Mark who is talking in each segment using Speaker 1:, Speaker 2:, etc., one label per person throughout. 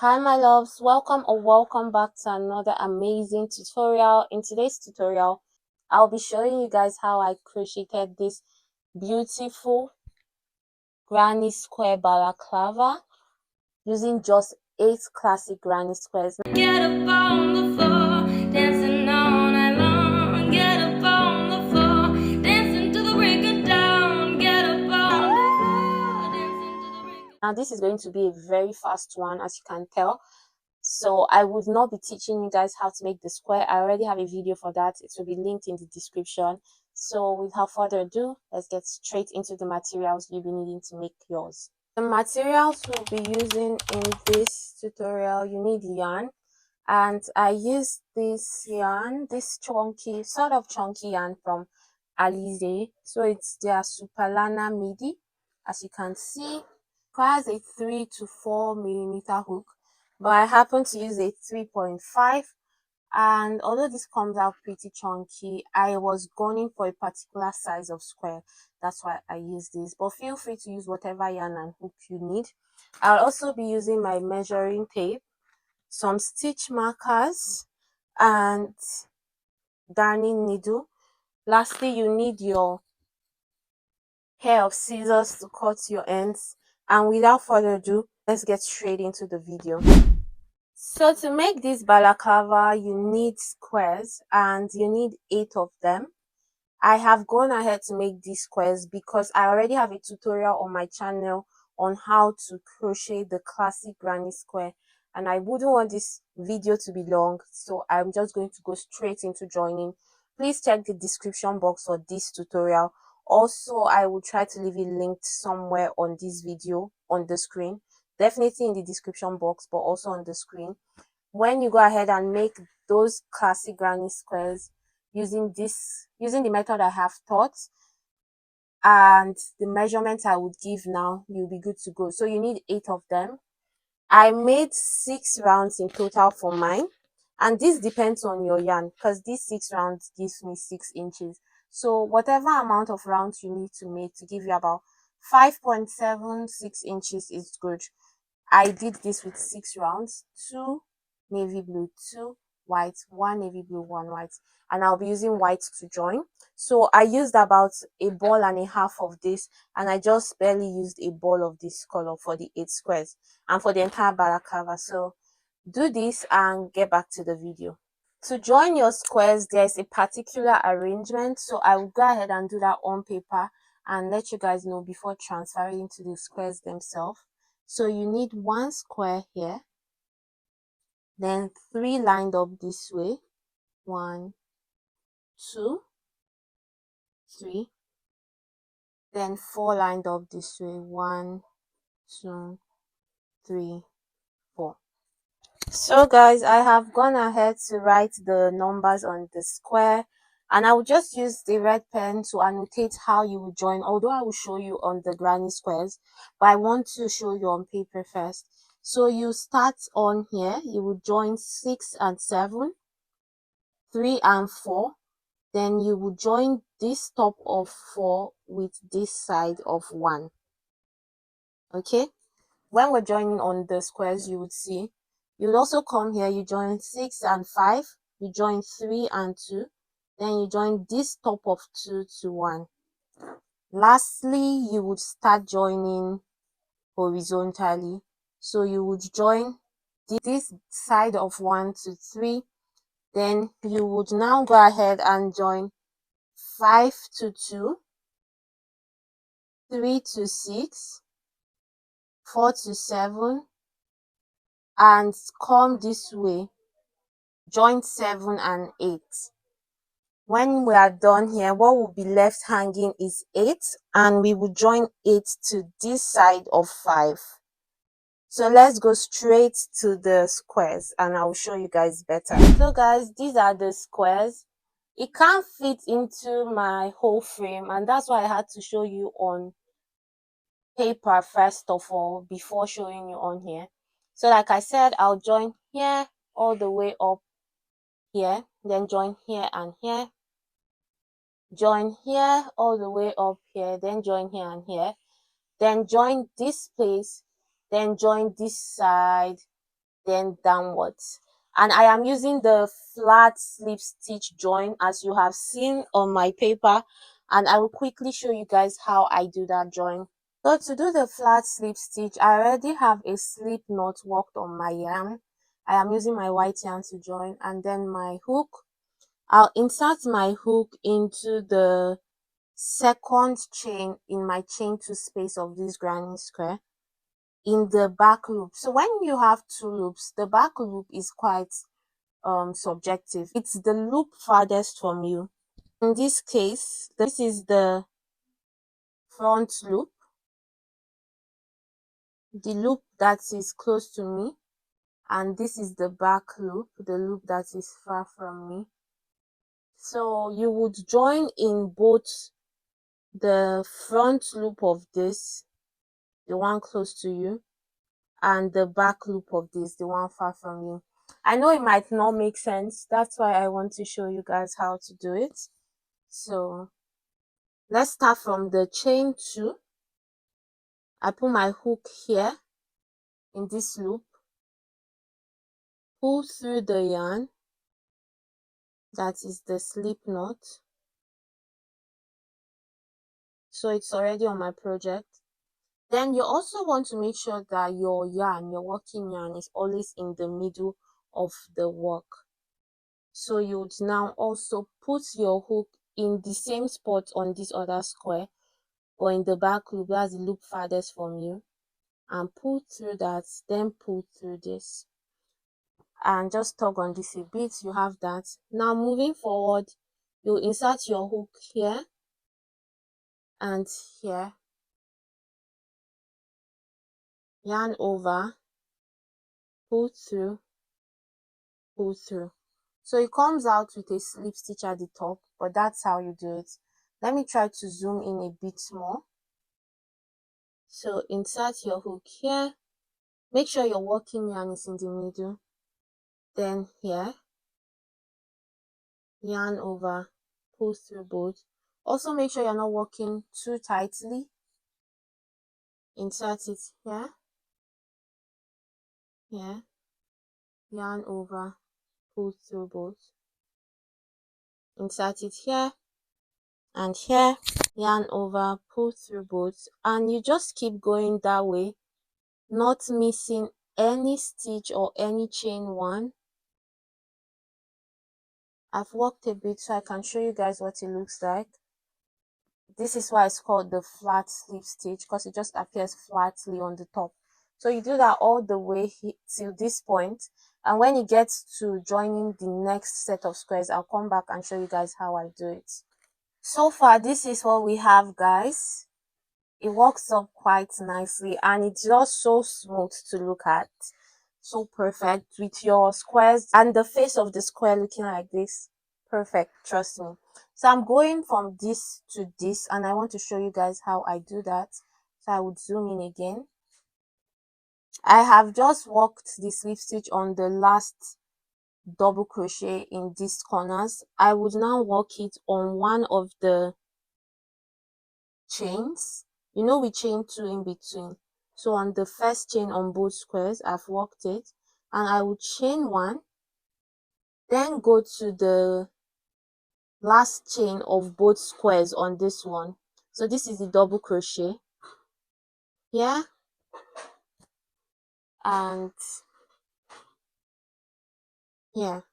Speaker 1: Hi my loves, welcome or welcome back to another amazing tutorial. In today's tutorial, I'll be showing you guys how I crocheted this beautiful granny square balaclava using just 8 classic granny squares. Get up on the floor, dancing all night long. Get up on the floor, dancing to the break of dawn. Get up on the floor, dancing to the break of dawn. Now this is going to be a very fast one, as you can tell. So I would not be teaching you guys how to make the square. I already have a video for that. It will be linked in the description. So without further ado, let's get straight into the materials you'll be needing to make yours. The materials we'll be using in this tutorial, you need yarn, and I used this yarn, this chunky, sort of chunky yarn from Hdc. So it's their Superlana midi. As you can see, it has a 3 to 4 millimeter hook, but I happen to use a 3.5, and although this comes out pretty chunky, I was gunning for a particular size of square. That's why I use this, but feel free to use whatever yarn and hook you need. I'll also be using my measuring tape, some stitch markers, and darning needle. Lastly, you need your pair of scissors to cut your ends. And without further ado, let's get straight into the video. So to make this balaclava, you need squares, and you need 8 of them. I have gone ahead to make these squares because I already have a tutorial on my channel on how to crochet the classic granny square, and I wouldn't want this video to be long, so I'm just going to go straight into joining. Please check the description box for this tutorial. Also, I will try to leave it linked somewhere on this video on the screen, definitely in the description box, but also on the screen. When you go ahead and make those classic granny squares using the method I have taught and the measurements I would give now, you'll be good to go. So you need 8 of them. I made 6 rounds in total for mine, and this depends on your yarn because these 6 rounds gives me 6 inches. So whatever amount of rounds you need to make to give you about 5.76 inches is good. I did this with 6 rounds, 2 navy blue, 2 white, 1 navy blue, 1 white, and I'll be using white to join. So I used about a ball and a half of this, and I just barely used a ball of this color for the 8 squares and for the entire balaclava. So do this and get back to the video. To join your squares, there's a particular arrangement, so I will go ahead and do that on paper and let you guys know before transferring to the squares themselves. So you need 1 square here, then 3 lined up this way, 1, 2, 3, then 4 lined up this way, 1, 2, 3, 4. So guys, I have gone ahead to write the numbers on the square, and I will just use the red pen to annotate how you will join, although I will show you on the granny squares, but I want to show you on paper first. So you start on here, you will join 6 and 7, 3 and 4, then you will join this top of 4 with this side of 1. Okay, when we're joining on the squares, you would see you would also come here, you join 6 and 5, you join 3 and 2, then you join this top of 2 to 1. Lastly, you would start joining horizontally, so you would join this side of 1 to 3, then you would now go ahead and join 5 to 2, 3 to 6, 4 to 7, and come this way, join 7 and 8. When we are done here, what will be left hanging is 8, and we will join 8 to this side of 5. So let's go straight to the squares and I'll show you guys better. So guys, these are the squares. It can't fit into my whole frame, and that's why I had to show you on paper first of all before showing you on here. So like I said, I'll join here all the way up here, then join here and here, join here all the way up here, then join here and here, then join this place, then join this side, then downwards. And I am using the flat slip stitch join as you have seen on my paper, and I will quickly show you guys how I do that join. So to do the flat slip stitch, I already have a slip knot worked on my yarn. I am using my white yarn to join, and then my hook. I'll insert my hook into the second chain in my chain 2 space of this granny square in the back loop. So when you have 2 loops, the back loop is quite subjective. It's the loop farthest from you. In this case, this is the front loop, the loop that is close to me, and this is the back loop, the loop that is far from me. So you would join in both the front loop of this, the one close to you, and the back loop of this, the one far from you. I know it might not make sense, that's why I want to show you guys how to do it. So let's start from the chain 2. I put my hook here in this loop, pull through the yarn, that is the slip knot. So it's already on my project. Then you also want to make sure that your yarn, your working yarn, is always in the middle of the work. So you would now also put your hook in the same spot on this other square, or in the back loop, that's the loop farthest from you, and pull through that, then pull through this, and just tug on this a bit. You have that. Now moving forward, you insert your hook here and here, yarn over, pull through, pull through. So it comes out with a slip stitch at the top, but that's how you do it. Let me try to zoom in a bit more. So insert your hook here, make sure your working yarn is in the middle, then here, yarn over, pull through both. Also make sure you're not working too tightly. Insert it here, here, yarn over, pull through both. Insert it here and here, yarn over, pull through both, and you just keep going that way, not missing any stitch or any chain 1. I've worked a bit so I can show you guys what it looks like. This is why it's called the flat slip stitch, because it just appears flatly on the top. So you do that all the way till this point, and when it gets to joining the next set of squares, I'll come back and show you guys how I do it. So far, this is what we have, guys. It works up quite nicely, and it's just so smooth to look at, so perfect, with your squares and the face of the square looking like this. Perfect, trust me. So I'm going from this to this, and I want to show you guys how I do that. So I would zoom in again. I have just worked the slip stitch on the last double crochet in these corners. I would now work it on one of the chains. You know, we chain 2 in between. So on the first chain on both squares, I've worked it, and I will chain 1, then go to the last chain of both squares on this one. So this is the double crochet here, and here.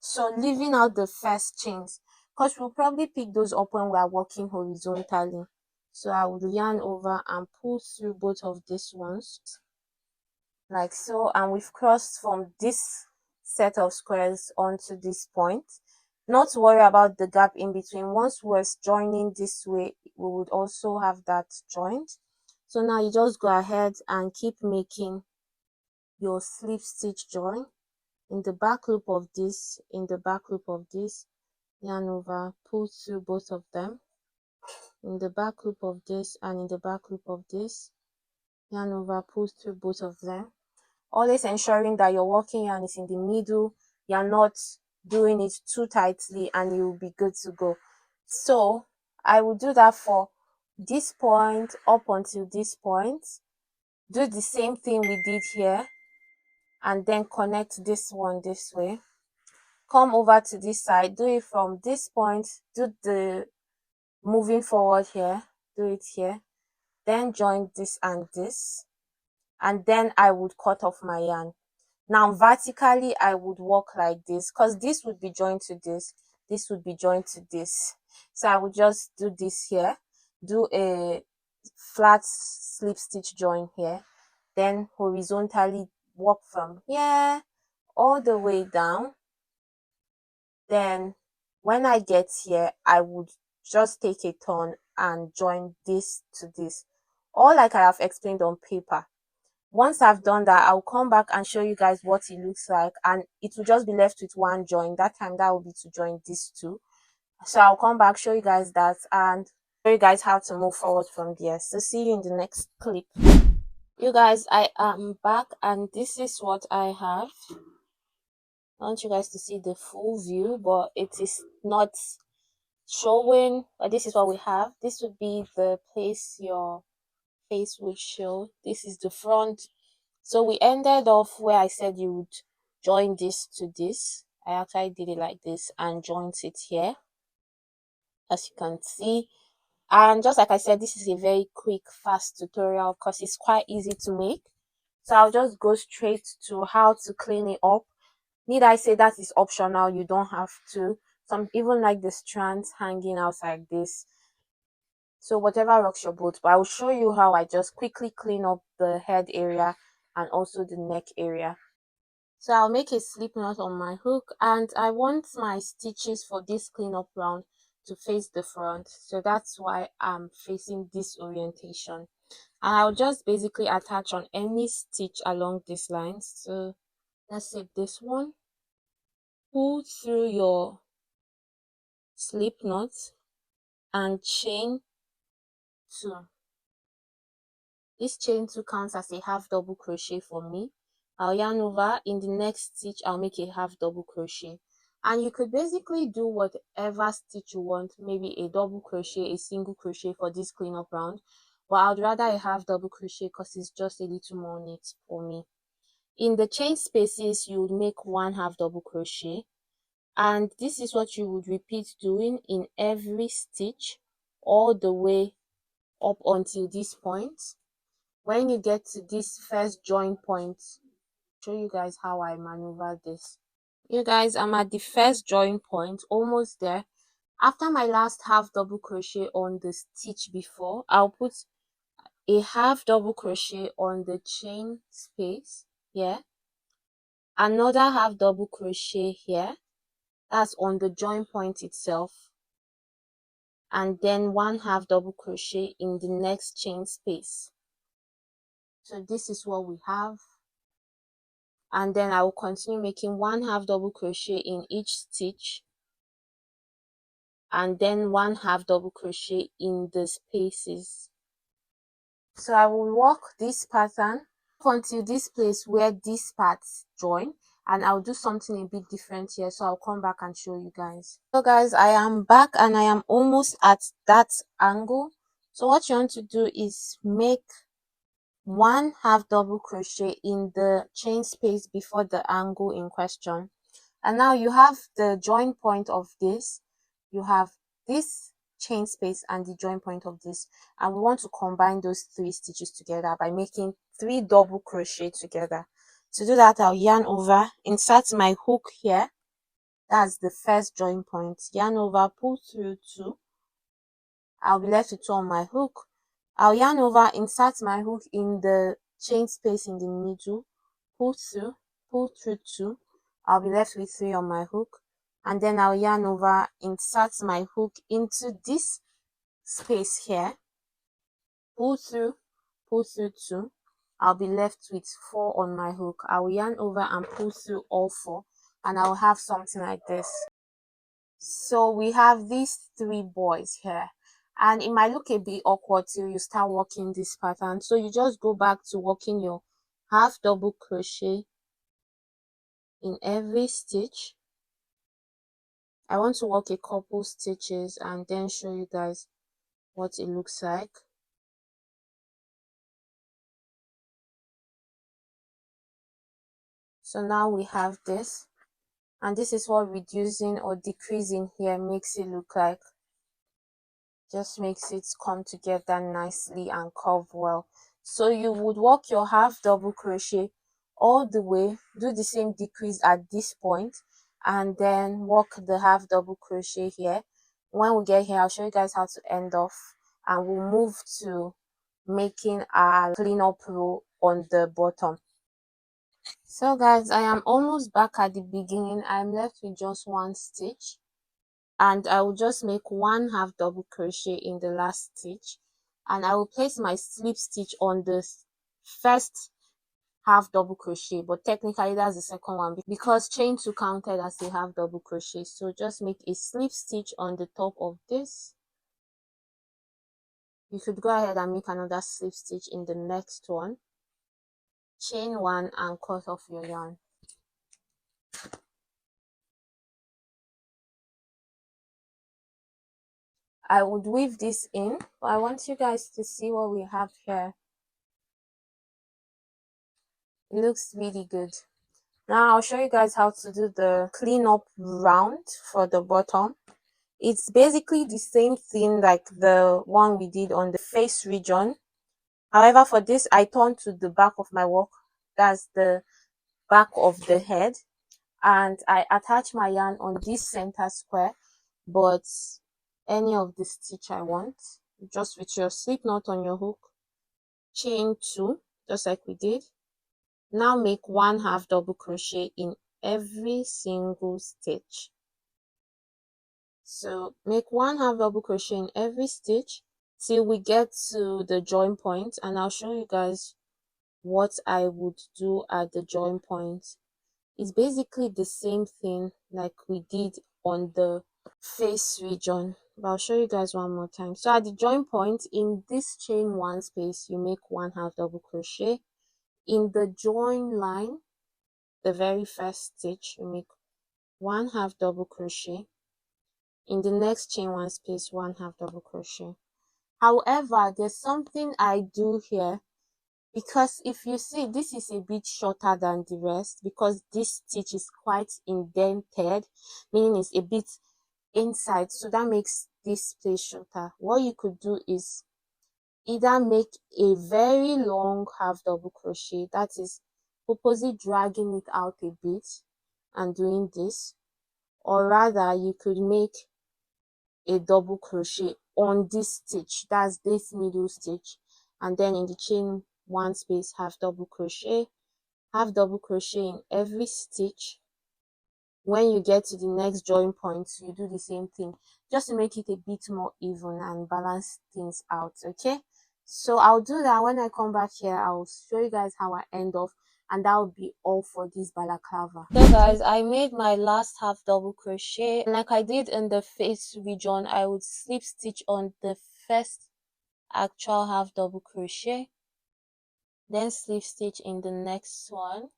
Speaker 1: So leaving out the first chains, because we'll probably pick those up when we are working horizontally. So I will yarn over and pull through both of these ones like so, and we've crossed from this set of squares onto this point. Not to worry about the gap in between. Once we're joining this way, we would also have that joined. So now you just go ahead and keep making your slip stitch join in the back loop of this, in the back loop of this, yarn over, pull through both of them, in the back loop of this, and in the back loop of this, yarn over, pull through both of them. Always ensuring that your working yarn is in the middle, you're not doing it too tightly, and you'll be good to go. So I will do that for this point up until this point. do the same thing we did here and then connect this one this way. Come over to this side, do it from this point, do the moving forward here, do it here, then join this and this, and then I would cut off my yarn. Now vertically I would walk like this because this would be joined to this would be joined to this. So I would just do this here, do a flat slip stitch join here, then horizontally walk from here all the way down. Then when I get here, I would just take a turn and join this to this, all like I have explained on paper. Once I've done that, I'll come back and show you guys what it looks like, and it will just be left with one join. That time that will be to join these two. So I'll come back, show you guys that, and show you guys how to move forward from there. So see you in the next clip. You guys, I am back and this is what I have. I want you guys to see the full view, but it is not showing. But this is what we have. This would be the place your face would show. This is the front. So we ended off where I said you would join this to this. I actually did it like this and joined it here, as you can see. And just like I said, this is a very quick, fast tutorial because it's quite easy to make. So I'll just go straight to how to clean it up. Need I say that is optional, you don't have to. Some even like the strands hanging out like this. So whatever rocks your boat, but I will show you how I just quickly clean up the head area and also the neck area. So I'll make a slip knot on my hook, and I want my stitches for this cleanup round to face the front. So that's why I'm facing this orientation. And I'll just basically attach on any stitch along this line. So let's say this one. Pull through your slip knot and chain 2. This chain 2 counts as a half double crochet for me. I'll yarn over. In the next stitch I'll make a half double crochet, and you could basically do whatever stitch you want, maybe a double crochet, a single crochet for this cleanup round, but I'd rather a half double crochet because it's just a little more neat for me. In the chain spaces you would make one half double crochet, and this is what you would repeat doing in every stitch all the way up until this point. When you get to this first join point, show you guys how I maneuver this. You guys, I'm at the first join point, almost there. After my last half double crochet on the stitch before, I'll put a half double crochet on the chain space here, another half double crochet here, that's on the join point itself, and then one half double crochet in the next chain space. So this is what we have, and then I will continue making one half double crochet in each stitch and then one half double crochet in the spaces. So I will walk this pattern until this place where these parts join, and I'll do something a bit different here, so I'll come back and show you guys. So guys, I am back and I am almost at that angle. So what you want to do is make one half double crochet in the chain space before the angle in question, and now you have the join point of this, you have this chain space and the join point of this, and we want to combine those 3 stitches together by making 3 double crochet together. To do that, I'll yarn over, insert my hook here, that's the first join point, yarn over, pull through 2, I'll be left with 2 on my hook. I'll yarn over, insert my hook in the chain space in the middle, pull through 2, I'll be left with 3 on my hook, and then I'll yarn over, insert my hook into this space here, pull through 2, I'll be left with 4 on my hook. I'll yarn over and pull through all 4, and I'll have something like this. So we have these 3 boys here, and it might look a bit awkward till you start working this pattern. So you just go back to working your half double crochet in every stitch. I want to work a couple stitches and then show you guys what it looks like. So now we have this, and this is what reducing or decreasing here makes it look like. Just makes it come together nicely and curve well. So you would work your half double crochet all the way, do the same decrease at this point, and then work the half double crochet here. When we get here, I'll show you guys how to end off, and we'll move to making our clean up row on the bottom. So guys, I am almost back at the beginning. I'm left with just one stitch, and I will just make one half double crochet in the last stitch, and I will place my slip stitch on the first half double crochet, but technically that's the second one because chain 2 counted as a half double crochet. So just make a slip stitch on the top of this. You could go ahead and make another slip stitch in the next one, chain 1 and cut off your yarn. I would weave this in, but I want you guys to see what we have here. It looks really good. Now I'll show you guys how to do the clean up round for the bottom. It's basically the same thing like the one we did on the face region. However, for this I turn to the back of my work, that's the back of the head, and I attach my yarn on this center square, but any of the stitch I want, just with your slip knot on your hook, chain 2 just like we did. Now make one half double crochet in every single stitch. So make one half double crochet in every stitch till we get to the join point, and I'll show you guys what I would do at the join point. It's basically the same thing like we did on the face region, but I'll show you guys one more time. So at the join point, in this chain 1 space, you make one half double crochet. In the join line, the very first stitch, you make one half double crochet. In the next chain 1 space, one half double crochet. However, there's something I do here, because if you see, this is a bit shorter than the rest because this stitch is quite indented, meaning it's a bit inside, so that makes this place shorter. What you could do is either make a very long half double crochet, that is purposely dragging it out a bit and doing this, or rather you could make a double crochet on this stitch, that's this middle stitch, and then in the chain 1 space half double crochet in every stitch. When you get to the next join point, you do the same thing just to make it a bit more even and balance things out. Okay, so I'll do that. When I come back here, I'll show you guys how I end off, and that will be all for this balaclava. So guys, I made my last half double crochet, and like I did in the face region, I would slip stitch on the first actual half double crochet, then slip stitch in the next one.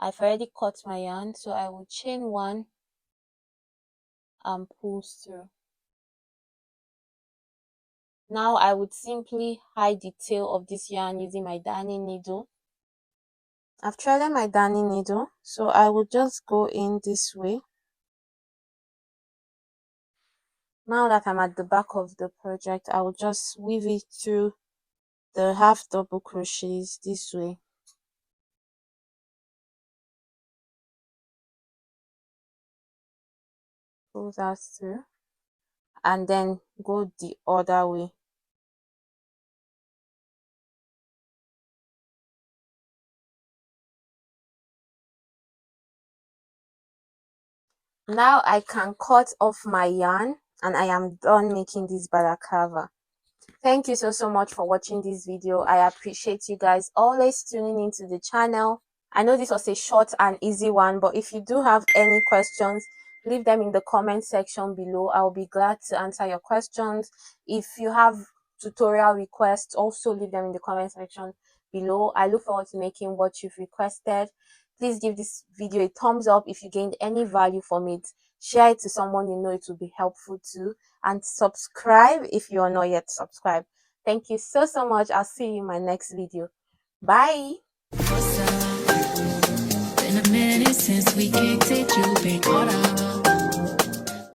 Speaker 1: I've already cut my yarn, so I will chain 1 and pull through. Now I would simply hide the tail of this yarn using my darning needle. I've threaded my darning needle, so I will just go in this way. Now that I'm at the back of the project, I will just weave it through the half double crochets this way. Pull that through and then go the other way. Now I can cut off my yarn and I am done making this balaclava. Thank you so much for watching this video. I appreciate you guys always tuning into the channel. I know this was a short and easy one, but if you do have any questions, leave them in the comment section below. I'll be glad to answer your questions. If you have tutorial requests, also leave them in the comment section below. I look forward to making what you've requested. Please give this video a thumbs up if you gained any value from it. Share it to someone you know it will be helpful to, and subscribe if you are not yet subscribed. Thank you so much. I'll see you in my next video. Bye.
Speaker 2: since we kicked it, you've been all